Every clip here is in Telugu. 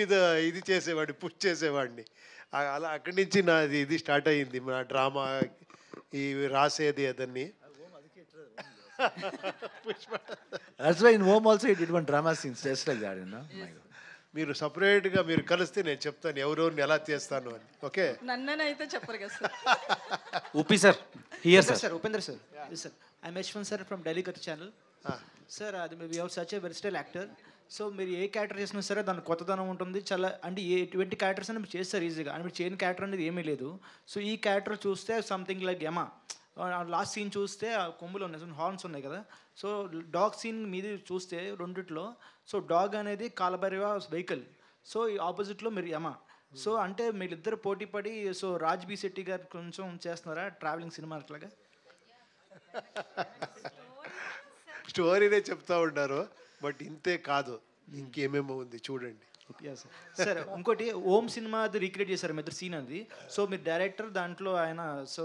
మీద ఇది చేసేవాడిని, పుష్ చేసేవాడిని. అలా అక్కడి నుంచి నాది ఇది స్టార్ట్ అయింది. నా డ్రామా ఇవి రాసేది అదన్నీ. Pushpa That's why in home also he did one drama scenes just like that, you know. My God. మీరు సపరేట్‌గా మీరు కలిస్తే నేను చెప్తాను ఎవరెవరిని ఎలా చేస్తాను అని. ఓకే. నన్ననైతే చెప్పరు కదా sir. Upi sir, here sir. Upendra sir. Yes sir. I'm Ashwin sir from Delhi Cut channel. Sir, we have such a versatile actor. So మీరు ఏ క్యారెక్టర్ చేసినా సరే దాని కొత్తదనం ఉంటుంది. చాలా అంటే ఎటువంటి క్యారెక్టర్స్ అని మీరు చేస్తారు ఈజీగా, అని మీరు చేయని క్యారెక్టర్ అనేది ఏమీ లేదు. సో ఈ క్యారెక్టర్ చూస్తే సంథింగ్ లైక్ యమా, లాస్ట్ సీన్ చూస్తే ఆ కొమ్ములు ఉన్నాయి, హార్న్స్ ఉన్నాయి కదా. సో డాగ్ సీన్ మీద చూస్తే రెండిట్లో, సో డాగ్ అనేది కాలభైరవ వెహికల్, సో ఈ ఆపోజిట్లో మీరు యమా. సో అంటే మీరిద్దరు పోటీ పడి, సో రాజ్ బి శెట్టి గారు కొంచెం చేస్తున్నారా ట్రావెలింగ్ సినిమా అట్లాగా? స్టోరీనే చెప్తా ఉంటారు, బట్ ఇంతే కాదు, ఇంకేమేమో ఉంది చూడండి. సార్ ఇంకోటి ఓం సినిమా అది రీక్రియేట్ చేశారు మీ ఇద్దరు సీన్ అది. సో మీరు డైరెక్టర్, దాంట్లో ఆయన సో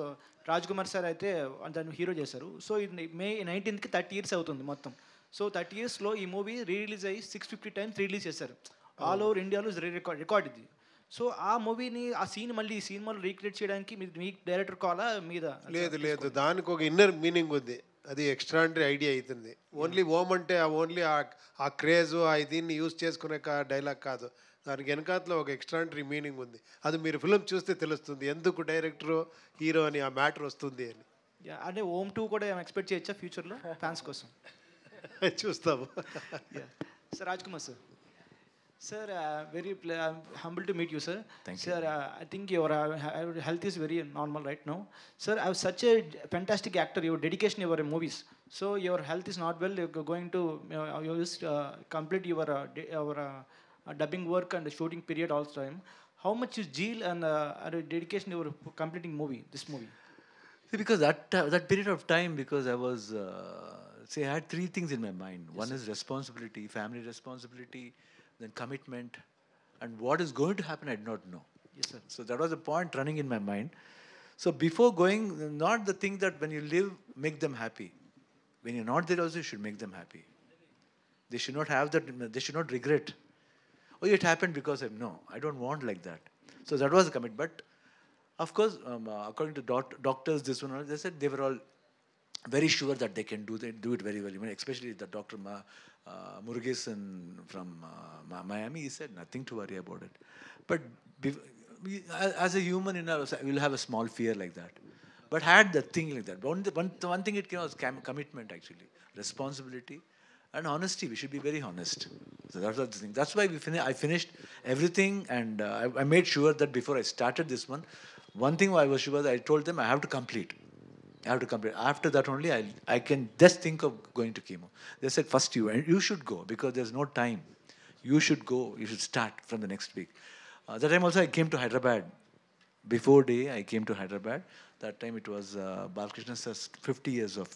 రాజ్ కుమార్ సార్ అయితే దాన్ని హీరో చేశారు. సో ఇది May 19th 30 years అవుతుంది మొత్తం. సో 30 yearsలో ఈ మూవీ రిలీజ్ అయ్యి 650 times రిలీజ్ చేశారు ఆల్ ఓవర్ ఇండియాలో. రికార్డ్ ఇది. సో ఆ మూవీని, ఆ సీన్ మళ్ళీ ఈ సినిమాలో రీక్రియేట్ చేయడానికి మీ డైరెక్టర్ కాలా మీద? లేదు, దానికి ఒక ఇన్నర్ మీనింగ్ ఉంది. అది ఎక్స్ట్రాండరీ ఐడియా అవుతుంది. ఓన్లీ ఓమ్ అంటే ఓన్లీ ఆ క్రేజ్ దీన్ని యూజ్ చేసుకునే డైలాగ్ కాదు, దానికి వెనకాతలో ఒక ఎక్స్ట్రాండరీ మీనింగ్ ఉంది. అది మీరు ఫిల్మ్ చూస్తే తెలుస్తుంది ఎందుకు డైరెక్టరు హీరో అని ఆ మ్యాటర్ వస్తుంది అని. అంటే ఓమ్ 2 కూడా ఎక్స్పెక్ట్ చేయొచ్చా ఫ్యూచర్లో ఫ్యాన్స్ కోసం? చూస్తాము. Sir Raj Kumar sir. Sir, very humble to meet you, sir. Thank you. Sir, I think your health is very normal right now. Sir, I was such a fantastic actor. Your dedication, your movies. So your health is not well. You're going to you just complete your dubbing work and shooting period all the time. How much is zeal and dedication you were completing this movie? See, because that period of time, because I was, I had three things in my mind. Yes, one is responsibility, family responsibility, then commitment, and what is going to happen I did not know. Yes, sir. So that was the point running in my mind. So before going, not the thing that when you live, make them happy. When you're not there also, you should make them happy. They should not have that, they should not regret. Oh, it happened because of, no, I don't want like that. So that was the commit. But of course, according to doctors, this one, they said they were all very sure that they can do it very well. Even especially the Dr. Murugesan from Miami, he said nothing to worry about it. But as a human, we'll have a small fear like that. But had that thing like that. One thing it came was commitment actually, responsibility and honesty. We should be very honest. So that was the thing. That's why I finished everything, and I made sure that before I started this one thing I was sure that I told them I have to complete. After that only I can just think of going to chemo. They said first you should go because there's no time. You should go. You should start from the next week. That time also I came to Hyderabad. Before day I came to Hyderabad. That time it was Balakrishna sir's 50 years of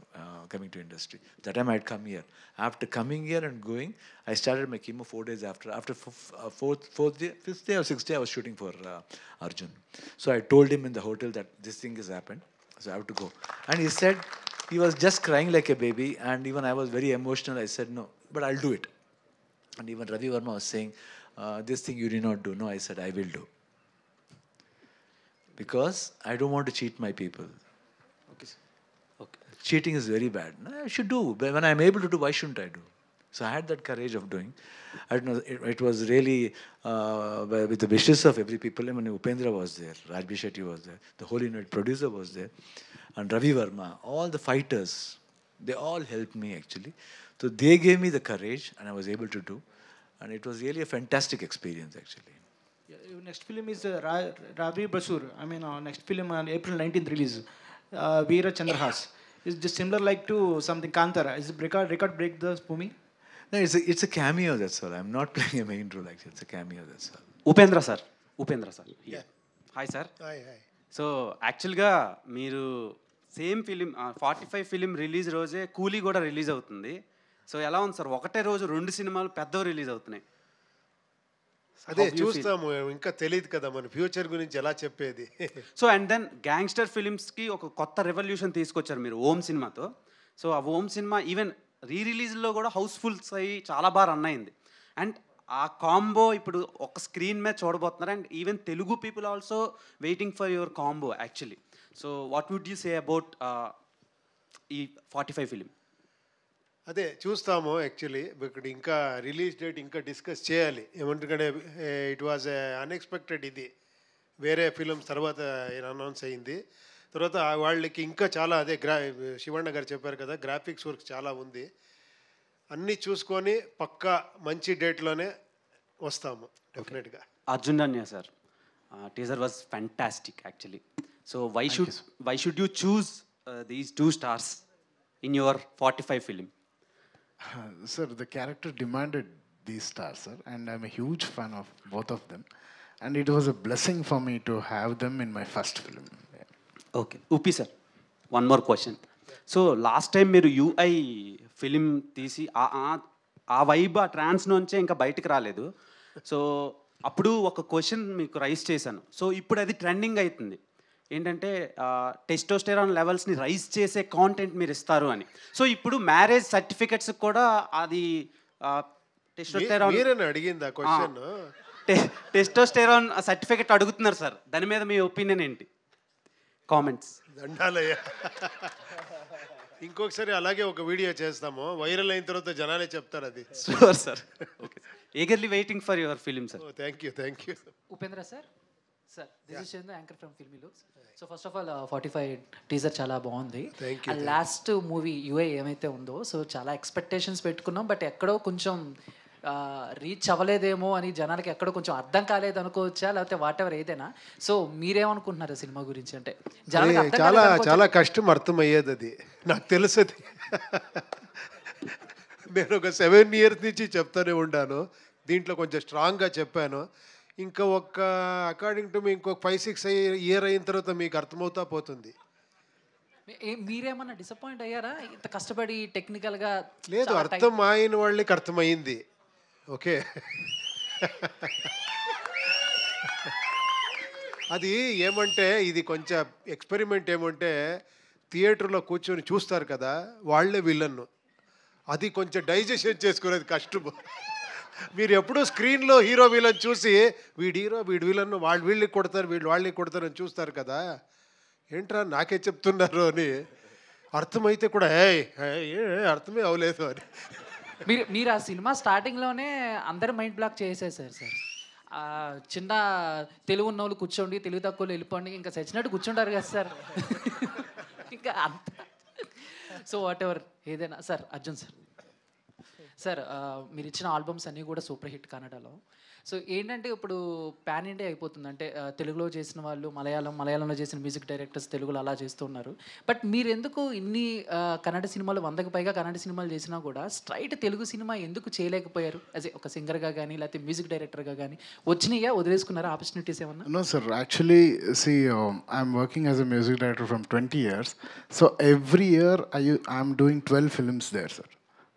coming to industry. That time I had come here. After coming here and going, I started my chemo 4 days after. After fifth day or sixth day I was shooting for Arjun. So I told him in the hotel that this thing has happened. So I have to go. And he said, he was just crying like a baby, and even I was very emotional. I said, no, but I'll do it. And even Ravi Verma was saying, this thing you did not do. No, I said, I will do. Because I don't want to cheat my people. Okay, sir. Okay. Cheating is very bad. No, I should do. But when I'm able to do, why shouldn't I do? So I had that courage of doing. I don't know, it was really with the wishes of every people. I mean, Upendra was there, Raj B. Shetty was there, the whole unit producer was there, and Ravi Verma, all the fighters, they all helped me actually. So they gave me the courage, and I was able to do, and it was really a fantastic experience actually. Yeah, your next film is Ravi Basur. I mean, next film on April 19th release, Veera Chandrahas. Is this similar like to something Kantara? Is it record break the movie? No, it's a cameo, that's all. I'm not playing a main role actually. It's a cameo, that's all. Upendra sir. Yeah. Hi sir. Hi. So యాక్చువల్గా మీరు సేమ్ ఫిలిం 45 ఫిలిం రిలీజ్ రోజే కూలీ కూడా రిలీజ్ అవుతుంది. సో ఎలా ఉంది సార్, ఒకటే రోజు 2 సినిమాలు పెద్దవి రిలీజ్ అవుతున్నాయి? అదే చూస్తాము, ఇంకా తెలియదు కదా మన ఫ్యూచర్ గురించి ఎలా చెప్పేది. సో అండ్ దెన్ గ్యాంగ్స్టర్ ఫిలిమ్స్కి ఒక కొత్త రెవల్యూషన్ తీసుకొచ్చారు మీరు ఓం సినిమాతో. సో ఆ ఓం సినిమా ఈవెన్ రిలీజ్లో కూడా హౌస్ఫుల్స్ అయ్యి చాలా బాగా రన్ అయింది. అండ్ ఆ కాంబో ఇప్పుడు ఒక స్క్రీన్ మీద చూడబోతున్నారు, and even Telugu people also waiting for your combo actually. So what would you say about ఈ 45 ఫిలిం? అదే చూస్తాము యాక్చువల్లీ. ఇక్కడ ఇంకా రిలీజ్ డేట్ ఇంకా డిస్కస్ చేయాలి. ఏమంటే ఇట్ వాజ్ అన్ఎక్స్పెక్టెడ్. ఇది వేరే ఫిలిమ్స్ తర్వాత అనౌన్స్ అయింది. తర్వాత వాళ్ళకి ఇంకా చాలా అదే శివಣ್ణ గారు చెప్పారు కదా, గ్రాఫిక్స్ వర్క్ చాలా ఉంది. అన్నీ చూసుకొని పక్కా మంచి డేట్లోనే వస్తాము డెఫినెట్గా. Arjun Dhanya sir, teaser was fantastic actually. So why should you choose these 2 stars in your 45 film? Sir, the character demanded these stars, sir, and I'm a huge fan of both of them. And it was a blessing for me to have them in my first film. Okay, Uppi sir, one more question. So last time మీరు యూఐ ఫిలిం తీసి ఆ వైబ్, ఆ ట్రాన్స్ నుంచే ఇంకా బయటకు రాలేదు. సో అప్పుడు ఒక క్వశ్చన్ మీకు రైజ్ చేశాను. సో ఇప్పుడు అది ట్రెండింగ్ అవుతుంది ఏంటంటే టెస్టోస్టెరాన్ లెవెల్స్ని రైజ్ చేసే కాంటెంట్ మీరు ఇస్తారు అని. సో ఇప్పుడు మ్యారేజ్ సర్టిఫికెట్స్ కూడా అది మీరేనా అడిగింది ఆ క్వశ్చన్? టెస్టోస్టెరాన్ సర్టిఫికెట్ అడుగుతున్నారు సార్, దాని మీద మీ ఒపీనియన్ ఏంటి? కామెంట్స్. దండాలయ్యా. ఇంకొకసారి అలాగే ఒక వీడియో చేస్తాము, వైరల్ అయిన తర్వాత జనాలే చెప్తారు అది. Sure sir. Okay, eagerly waiting for your film, sir. Thank you. Upendra sir, this is Chandra, anchor from Filmy Looks. So first of all, 45 teaser చాలా బాగుంది. అండ్ లాస్ట్ మూవీ యూఏ ఏమైతే ఉందో, సో చాలా ఎక్స్పెక్టేషన్స్ పెట్టుకున్నాం, బట్ ఎక్కడో కొంచెం రీచ్ అవ్వలేదేమో అని జనాలకి ఎక్కడో కొంచెం అర్థం కాలేదు అనుకోవచ్చా, లేకపోతే వాట్ ఎవర్ ఏదైనా. సో మీరేమనుకుంటున్నారు సినిమా గురించి? అంటే చాలా చాలా కష్టం అర్థమయ్యేది అది, నాకు తెలుసు. అది నేను ఒక 7 years నుంచి చెప్తానే ఉన్నాను, దీంట్లో కొంచెం స్ట్రాంగ్గా చెప్పాను. ఇంకా అకార్డింగ్ టు మీ ఇంకొక 5-6 years అయిన తర్వాత మీకు అర్థమవుతా పోతుంది. మీరేమన్నా డిసప్పాయింట్ అయ్యారా ఇంత కష్టపడి టెక్నికల్గా? లేదు, అర్థం అయిన వాళ్ళకి అర్థమైంది. ఓకే, అది ఏమంటే ఇది కొంచెం ఎక్స్పెరిమెంట్. ఏమంటే థియేటర్లో కూర్చొని చూస్తారు కదా, వాళ్ళే విలన్ను. అది కొంచెం డైజెషన్ చేసుకునేది కష్టం. మీరు ఎప్పుడూ స్క్రీన్లో హీరో విలన్ చూసి వీడు హీరో వీడు విలన్, వాళ్ళు వీళ్ళకి కొడతారు వీళ్ళు వాళ్ళకి కొడతారు అని చూస్తారు కదా, ఏంట్రా నాకే చెప్తున్నారు అని అర్థమైతే కూడా అర్థమే అవ్వలేదు అని. మీరు ఆ సినిమా స్టార్టింగ్లోనే అందరు మైండ్ బ్లాక్ చేసేసారు సార్. చిన్న తెలుగు ఉన్న వాళ్ళు కూర్చోండి, తెలుగు తక్కువ వెళ్ళిపోండి, ఇంకా చచ్చినట్టు కూర్చుంటారు కదా సార్. ఇంకా అంత. సో వాట్ ఎవర్ ఏదైనా సార్. అర్జున్ సార్, మీరు ఇచ్చిన ఆల్బమ్స్ అన్నీ కూడా సూపర్ హిట్ కన్నడలో. సో ఏంటంటే ఇప్పుడు పాన్ ఇండియా అయిపోతుంది. అంటే తెలుగులో చేసిన వాళ్ళు మలయాళంలో చేసిన మ్యూజిక్ డైరెక్టర్స్ తెలుగులో అలా చేస్తున్నారు. బట్ మీరు ఎందుకు ఇన్ని కన్నడ సినిమాలు 100కి పైగా కన్నడ సినిమాలు చేసినా కూడా స్ట్రైట్ తెలుగు సినిమా ఎందుకు చేయలేకపోయారు? యాజ్ ఒక సింగర్గా కానీ లేకపోతే మ్యూజిక్ డైరెక్టర్గా కానీ వచ్చినాయా, వదిలేసుకున్నారా ఆపర్చునిటీస్ ఏమన్నా? No sir, actually see, I'm working as a music director from 20 years. So every year I'm doing 12 films there, sir.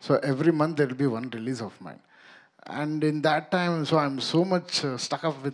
So every month there will be one release of mine. And in that time, so I'm so much stuck up with